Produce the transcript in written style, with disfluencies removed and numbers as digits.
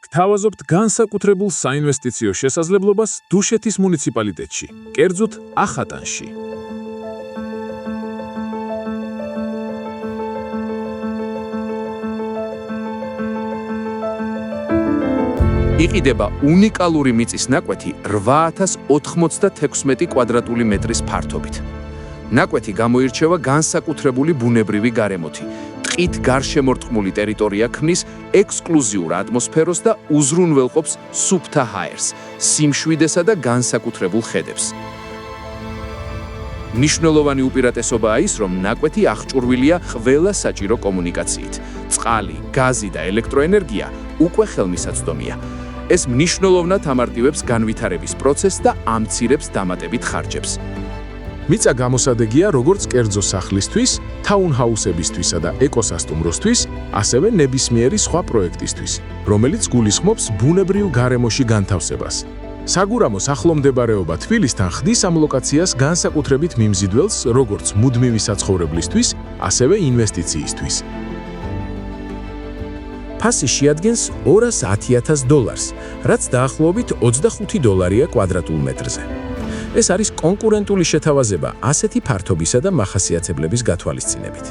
გთავაზობთ განსაკუთრებულ საინვესტიციო შესაძლებლობას დუშეთის მუნიციპალიტეტში, კერძოდ ახატანში. იყიდება უნიკალური მიწის ნაკვეთი 8096 კვადრატული მეტრის ფართობით. ნაკვეთი გამოირჩევა განსაკუთრებული ბუნებრივი გარემოთი, ტყით გარშემორტყმული ტერიტორია ქმნის ექსკლუზიურ ატმოსფეროს და უზრუნველყოფს სუფთა ჰაერს, სიმშვიდესა და განსაკუთრებულ ხედებს. მნიშვნელოვანი უპირატესობაა ის, რომ ნაკვეთი აღჭურვილია ყველა საჭირო კომუნიკაციით. წყალი, გაზი და ელექტროენერგია უკვე ხელმისაწვდომია. ეს მნიშვნელოვნად ამარტივებს განვითარების პროცესს და ამცირებს დამატებით ხარჯებს. მიწა გამოსადეგია როგორც კერძო სახლისთვის, თაუნჰაუსებისთვისა და ეკოსასტუმროსთვის, ასევე ნებისმიერი სხვა პროექტისთვის, რომელიც გულისხმობს ბუნებრივ გარემოში განთავსებას. საგურამოს ახლომდებარეობა თბილისთან ხდის ამ ლოკაციას განსაკუთრებით მიმზიდველს როგორც მუდმივი საცხოვრებლისთვის, ასევე ინვესტიციისთვის. ფასი შეადგენს $210,000, რაც დაახლოებით $25 კვადრატულ მეტრზე. ეს არის კონკურენტული შეთავაზება ასეთი ფართობისა და მახასიათებლების გათვალისწინებით.